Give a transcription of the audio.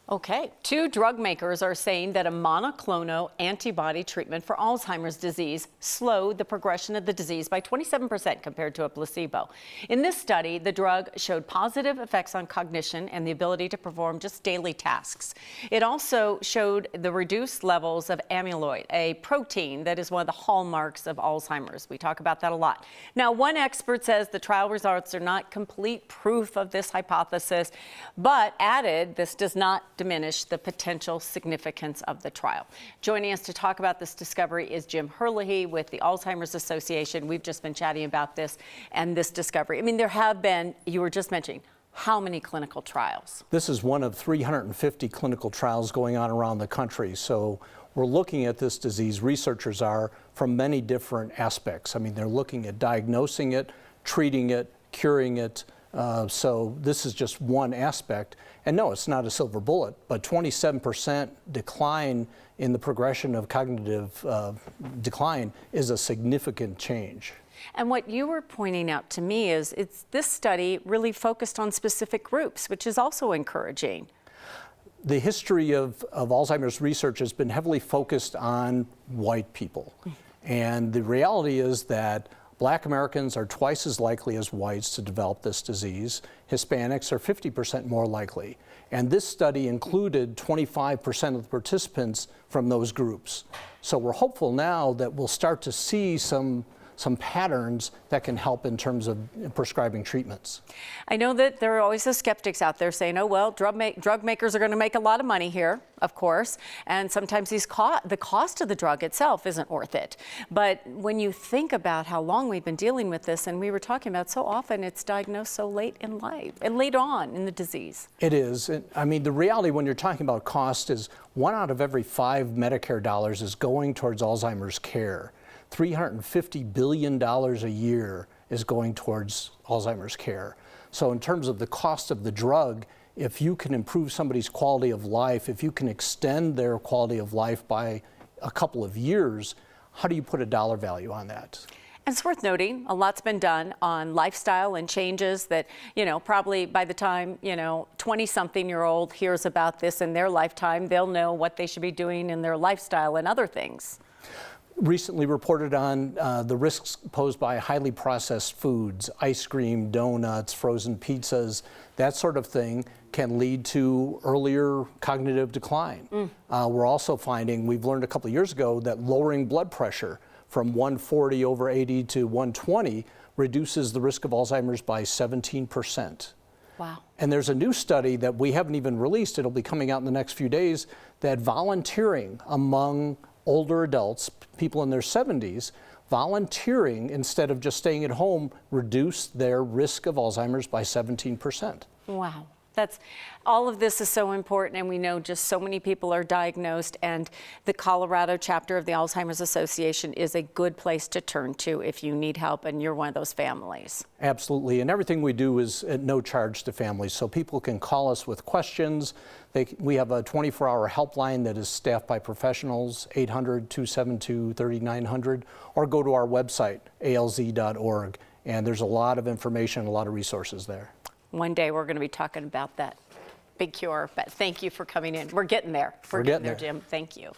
Okay, two drug makers are saying that a monoclonal antibody treatment for Alzheimer's disease slowed the progression of the disease by 27% compared to a placebo. In this study, the drug showed positive effects on cognition and the ability to perform just daily tasks. It also showed the reduced levels of amyloid, a protein that is one of the hallmarks of Alzheimer's. We talk about that a lot. Now, one expert says the trial results are not complete proof of this hypothesis, but added this does not diminish the potential significance of the trial. Joining us to talk about this discovery is Jim Herlighy with the Alzheimer's Association. We've just been chatting about this and this discovery. I mean, there have been, you were just mentioning, how many clinical trials? This is one of 350 clinical trials going on around the country. So we're looking at this disease, researchers are, from many different aspects. I mean, they're looking at diagnosing it, treating it, curing it. So this is just one aspect. And no, it's not a silver bullet, but 27% decline in the progression of cognitive decline is a significant change. And what you were pointing out to me is this study really focused on specific groups, which is also encouraging. The history of Alzheimer's research has been heavily focused on white people. And the reality is that Black Americans are twice as likely as whites to develop this disease. Hispanics are 50% more likely. And this study included 25% of the participants from those groups. So we're hopeful now that we'll start to see some patterns that can help in terms of prescribing treatments. I know that there are always the skeptics out there saying, oh, well, drug makers are going to make a lot of money here, of course, and sometimes the cost of the drug itself isn't worth it. But when you think about how long we've been dealing with this, and we were talking about so often it's diagnosed so late in life, and late on in the disease. It is. I mean, the reality when you're talking about cost is 1 out of every 5 Medicare dollars is going towards Alzheimer's care. $350 billion a year is going towards Alzheimer's care. So in terms of the cost of the drug, if you can improve somebody's quality of life, if you can extend their quality of life by a couple of years, how do you put a dollar value on that? And it's worth noting, a lot's been done on lifestyle and changes that, probably by the time, 20-something-year-old hears about this in their lifetime, they'll know what they should be doing in their lifestyle and other things. Recently reported on the risks posed by highly processed foods, ice cream, donuts, frozen pizzas, that sort of thing can lead to earlier cognitive decline. We're also finding, we've learned a couple of years ago, that lowering blood pressure from 140/80 to 120 reduces the risk of Alzheimer's by 17%. Wow. And there's a new study that we haven't even released, it'll be coming out in the next few days, that volunteering among older adults, people in their 70s, volunteering instead of just staying at home, reduced their risk of Alzheimer's by 17%. Wow. All of this is so important, and we know just so many people are diagnosed, and the Colorado chapter of the Alzheimer's Association is a good place to turn to if you need help and you're one of those families. Absolutely, and everything we do is at no charge to families, so people can call us with questions. We have a 24-hour helpline that is staffed by professionals, 800-272-3900, or go to our website, alz.org, and there's a lot of information, a lot of resources there. One day we're going to be talking about that big cure, but thank you for coming in. We're getting there. We're getting there, Jim. Thank you.